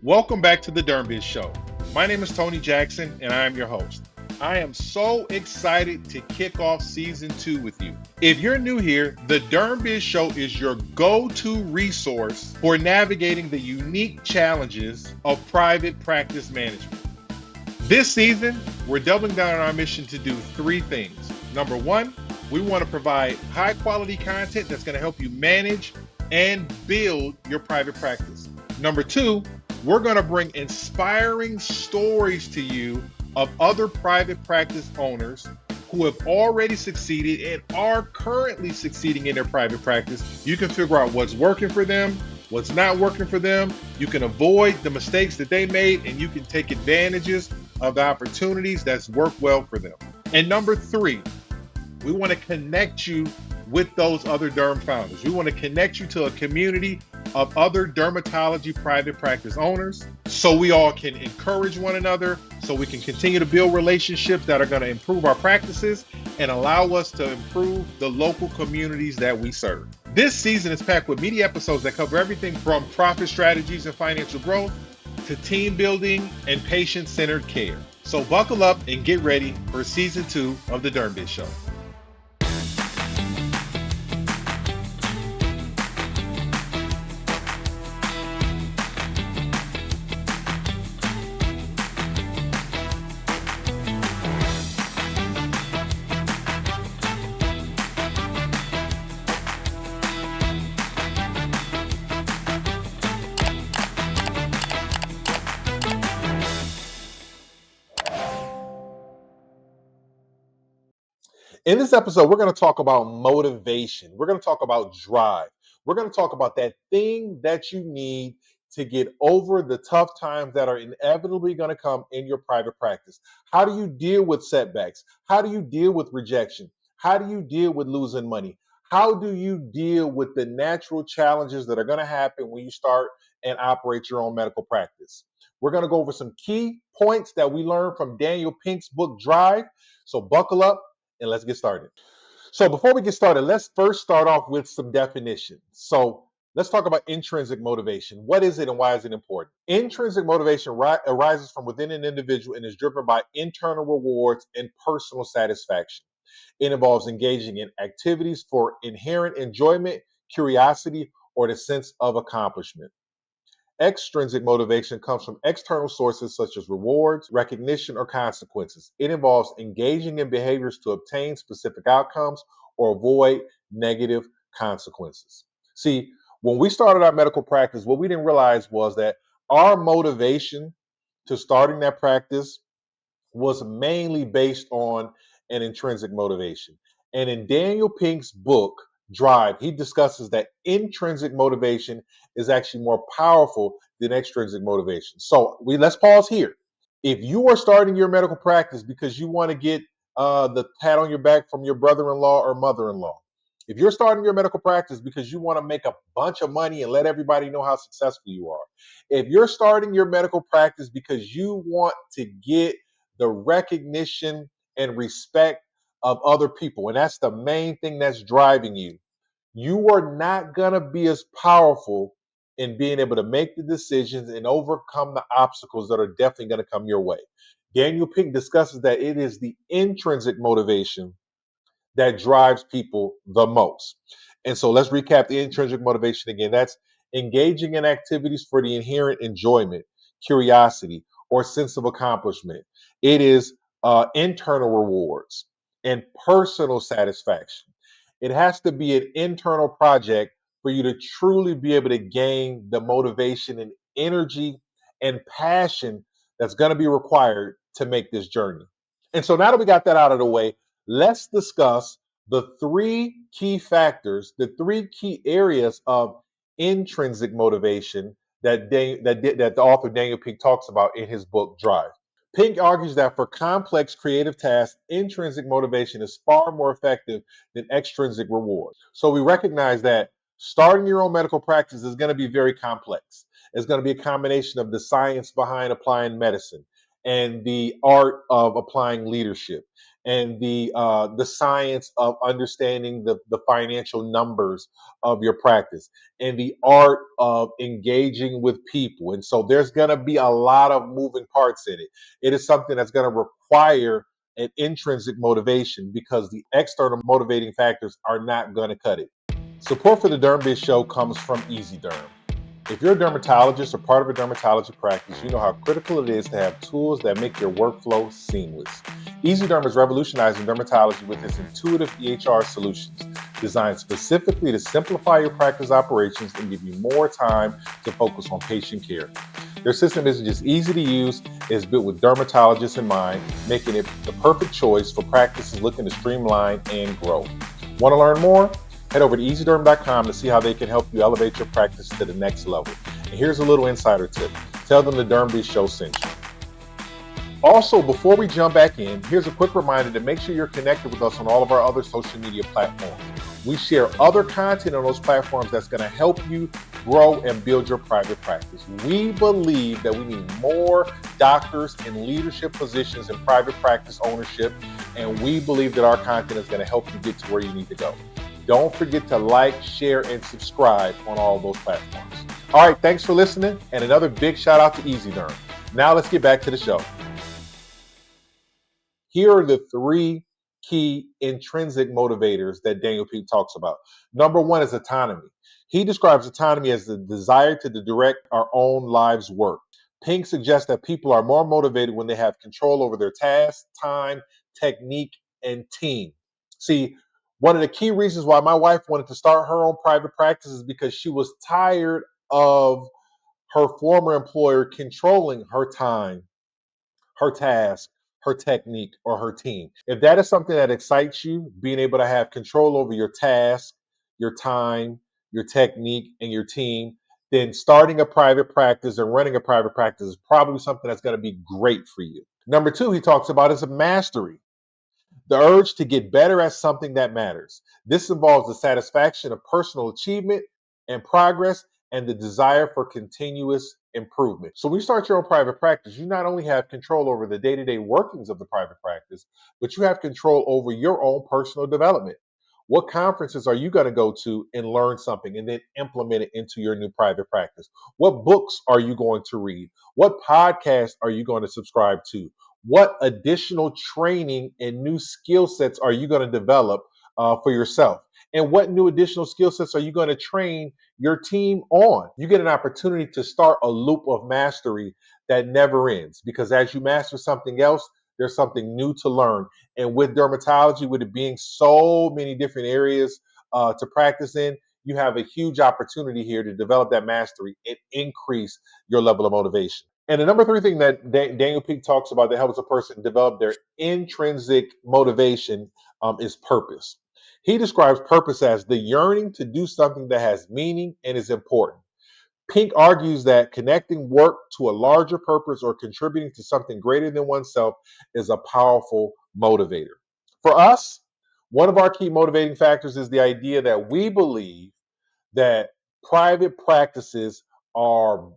Welcome back to the DermBiz Show. My name is Tony Jackson, and I am your host. I am so excited to kick off season 2 with you. If you're new here, the DermBiz Show is your go-to resource for navigating the unique challenges of private practice management. This season, we're doubling down on our mission to do 3 things. Number 1, we want to provide high-quality content that's going to help you manage and build your private practice. Number 2, we're going to bring inspiring stories to you of other private practice owners who have already succeeded and are currently succeeding in their private practice. You can figure out what's working for them, what's not working for them. You can avoid the mistakes that they made, and you can take advantages of the opportunities that's worked well for them. And number 3, we want to connect you with those other derm founders. We want to connect you to a community of other dermatology private practice owners so we all can encourage one another, so we can continue to build relationships that are going to improve our practices and allow us to improve the local communities that we serve. This season is packed with meaty episodes that cover everything from profit strategies and financial growth to team building and patient-centered care. So buckle up and get ready for season 2 of the DermBiz Show. In this episode, we're going to talk about motivation. We're going to talk about drive. We're going to talk about that thing that you need to get over the tough times that are inevitably going to come in your private practice. How do you deal with setbacks? How do you deal with rejection? How do you deal with losing money? How do you deal with the natural challenges that are going to happen when you start and operate your own medical practice? We're going to go over some key points that we learned from Daniel Pink's book, Drive. So buckle up and let's get started. So before we get started, let's first start off with some definitions. So let's talk about intrinsic motivation. What is it and why is it important? Intrinsic motivation arises from within an individual and is driven by internal rewards and personal satisfaction. It involves engaging in activities for inherent enjoyment, curiosity, or the sense of accomplishment. Extrinsic motivation comes from external sources such as rewards, recognition, or consequences. It involves engaging in behaviors to obtain specific outcomes or avoid negative consequences. See, when we started our medical practice, what we didn't realize was that our motivation to starting that practice was mainly based on an intrinsic motivation. And in Daniel Pink's book, Drive, he discusses that intrinsic motivation is actually more powerful than extrinsic motivation. So let's pause here. If you are starting your medical practice because you want to get the pat on your back from your brother-in-law or mother-in-law, if you're starting your medical practice because you want to make a bunch of money and let everybody know how successful you are, if you're starting your medical practice because you want to get the recognition and respect of other people, and that's the main thing that's driving you, you are not going to be as powerful in being able to make the decisions and overcome the obstacles that are definitely going to come your way. Daniel Pink discusses that it is the intrinsic motivation that drives people the most. And so let's recap the intrinsic motivation again. That's engaging in activities for the inherent enjoyment, curiosity, or sense of accomplishment. It is internal rewards and personal satisfaction. It has to be an internal project for you to truly be able to gain the motivation and energy and passion that's going to be required to make this journey. And so now that we got that out of the way, let's discuss the 3 key factors, the 3 key areas of intrinsic motivation that the author Daniel Pink talks about in his book, Drive. Pink argues that for complex creative tasks, intrinsic motivation is far more effective than extrinsic reward. So we recognize that starting your own medical practice is going to be very complex. It's going to be a combination of the science behind applying medicine and the art of applying leadership and the science of understanding the financial numbers of your practice, and the art of engaging with people. And so there's going to be a lot of moving parts in it. It is something that's going to require an intrinsic motivation, because the external motivating factors are not going to cut it. Support for the DermBiz show comes from EasyDerm. If you're a dermatologist or part of a dermatology practice, you know how critical it is to have tools that make your workflow seamless. EasyDerm is revolutionizing dermatology with its intuitive EHR solutions, designed specifically to simplify your practice operations and give you more time to focus on patient care. Their system isn't just easy to use, it's built with dermatologists in mind, making it the perfect choice for practices looking to streamline and grow. Want to learn more? Head over to easyderm.com to see how they can help you elevate your practice to the next level. And here's a little insider tip. Tell them the DermBiz show sent you. Also, before we jump back in, here's a quick reminder to make sure you're connected with us on all of our other social media platforms. We share other content on those platforms that's going to help you grow and build your private practice. We believe that we need more doctors in leadership positions in private practice ownership, and we believe that our content is going to help you get to where you need to go. Don't forget to like, share, and subscribe on all those platforms. All right, thanks for listening, and another big shout out to EasyDerm. Now let's get back to the show. Here are the three key intrinsic motivators that Daniel Pink talks about. Number one is autonomy. He describes autonomy as the desire to direct our own lives' work. Pink suggests that people are more motivated when they have control over their tasks, time, technique, and team. See, one of the key reasons why my wife wanted to start her own private practice is because she was tired of her former employer controlling her time, her task, her technique, or her team. If that is something that excites you, being able to have control over your task, your time, your technique, and your team, then starting a private practice and running a private practice is probably something that's going to be great for you. Number two, he talks about is a mastery. The urge to get better at something that matters. This involves the satisfaction of personal achievement and progress, and the desire for continuous improvement. So when you start your own private practice, you not only have control over the day-to-day workings of the private practice, but you have control over your own personal development. What conferences are you going to go to and learn something and then implement it into your new private practice? What books are you going to read? What podcasts are you going to subscribe to? What additional training and new skill sets are you going to develop for yourself? And what new additional skill sets are you going to train your team on? You get an opportunity to start a loop of mastery that never ends, because as you master something else, there's something new to learn. And with dermatology, with it being so many different areas to practice in, you have a huge opportunity here to develop that mastery and increase your level of motivation. And the number three thing that Daniel Pink talks about that helps a person develop their intrinsic motivation is purpose. He describes purpose as the yearning to do something that has meaning and is important. Pink argues that connecting work to a larger purpose or contributing to something greater than oneself is a powerful motivator. For us, one of our key motivating factors is the idea that we believe that private practices are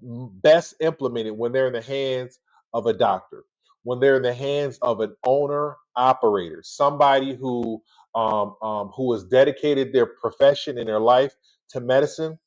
best implemented when they're in the hands of a doctor, when they're in the hands of an owner operator, somebody who has dedicated their profession and their life to medicine,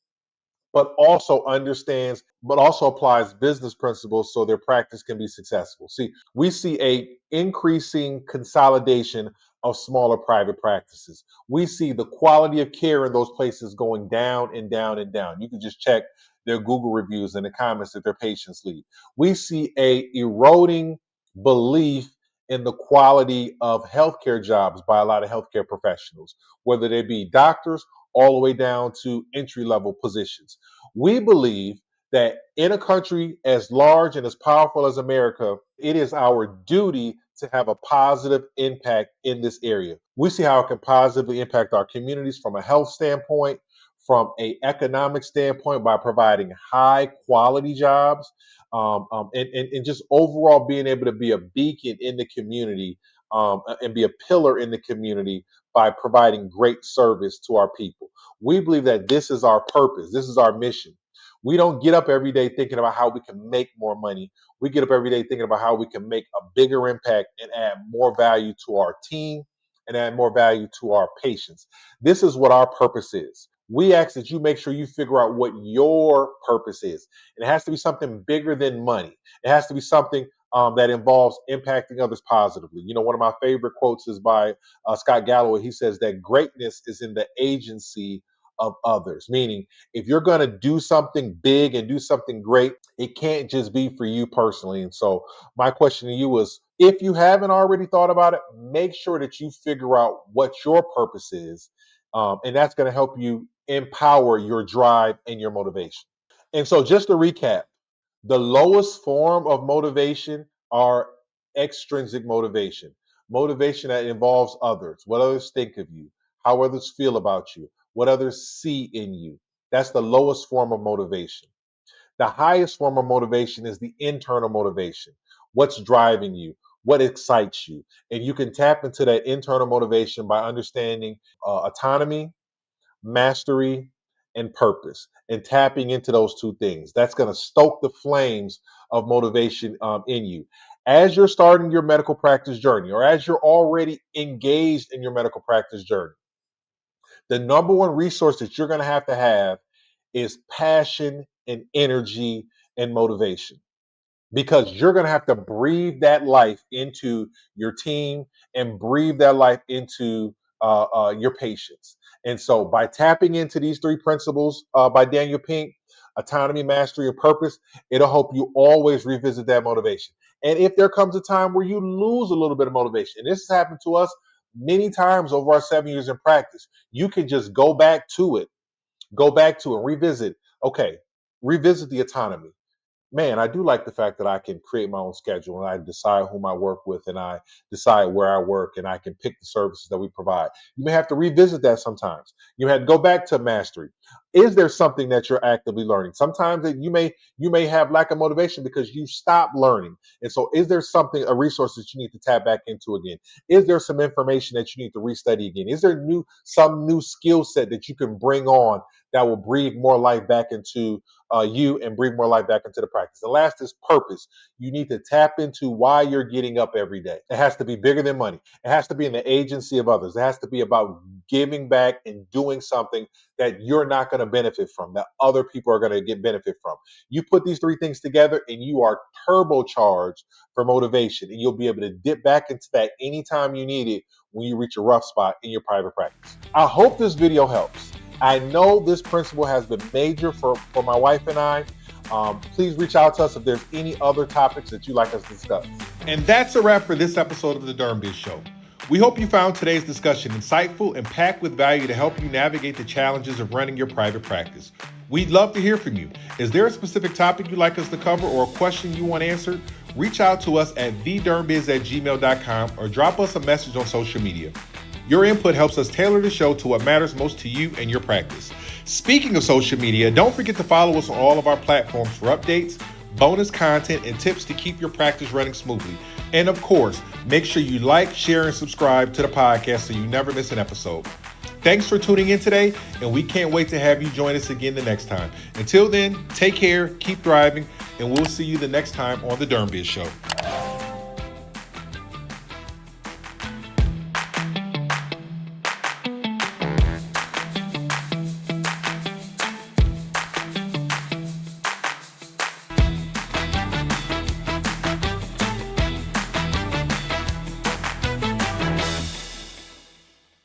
but also understands, but also applies business principles so their practice can be successful. See, we see a increasing consolidation of smaller private practices. We see the quality of care in those places going down and down and down. You can just check their Google reviews and the comments that their patients leave. We see a eroding belief in the quality of healthcare jobs by a lot of healthcare professionals, whether they be doctors all the way down to entry level positions. We believe that in a country as large and as powerful as America, it is our duty to have a positive impact in this area. We see how it can positively impact our communities from a health standpoint, from an economic standpoint by providing high quality jobs, and just overall being able to be a beacon in the community and be a pillar in the community by providing great service to our people. We believe that this is our purpose. This is our mission. We don't get up every day thinking about how we can make more money. We get up every day thinking about how we can make a bigger impact and add more value to our team and add more value to our patients. This is what our purpose is. We ask that you make sure you figure out what your purpose is. It has to be something bigger than money. It has to be something that involves impacting others positively. You know, one of my favorite quotes is by Scott Galloway. He says that greatness is in the agency of others, meaning if you're going to do something big and do something great, it can't just be for you personally. And so my question to you is, if you haven't already thought about it, make sure that you figure out what your purpose is. And that's going to help you empower your drive and your motivation. And so just to recap, the lowest form of motivation are extrinsic motivation, motivation that involves others, what others think of you, how others feel about you, what others see in you. That's the lowest form of motivation. The highest form of motivation is the internal motivation. What's driving you? What excites you? And you can tap into that internal motivation by understanding autonomy, mastery, and purpose, and tapping into those two things. That's going to stoke the flames of motivation in you. As you're starting your medical practice journey, or as you're already engaged in your medical practice journey, the number one resource that you're going to have is passion and energy and motivation, because you're going to have to breathe that life into your team and breathe that life into your patients. And so by tapping into these three principles by Daniel Pink, autonomy, mastery, and purpose, it'll help you always revisit that motivation. And if there comes a time where you lose a little bit of motivation, and this has happened to us many times over our 7 years in practice, you can just go back to it, and revisit. Okay, revisit the autonomy. Man, I do like the fact that I can create my own schedule and I decide whom I work with and I decide where I work and I can pick the services that we provide. You may have to revisit that sometimes. You have to go back to mastery. Is there something that you're actively learning? Sometimes that you may have lack of motivation because you stop learning. And so is there something, a resource that you need to tap back into again? Is there some information that you need to restudy again? Is there some new skill set that you can bring on that will breathe more life back into you and bring more life back into the practice? The last is purpose. You need to tap into why you're getting up every day. It has to be bigger than money. It has to be in the agency of others. It has to be about giving back and doing something that you're not going to benefit from, that other people are going to get benefit from. You put these three things together and you are turbocharged for motivation, and you'll be able to dip back into that anytime you need it when you reach a rough spot in your private practice. I hope this video helps. I know this principle has been major for my wife and I. Please reach out to us if there's any other topics that you'd like us to discuss. And that's a wrap for this episode of the DermBiz Show. We hope you found today's discussion insightful and packed with value to help you navigate the challenges of running your private practice. We'd love to hear from you. Is there a specific topic you'd like us to cover or a question you want answered? Reach out to us at thedermbiz@gmail.com or drop us a message on social media. Your input helps us tailor the show to what matters most to you and your practice. Speaking of social media, don't forget to follow us on all of our platforms for updates, bonus content, and tips to keep your practice running smoothly. And of course, make sure you like, share, and subscribe to the podcast so you never miss an episode. Thanks for tuning in today, and we can't wait to have you join us again the next time. Until then, take care, keep thriving, and we'll see you the next time on the DermBiz Show.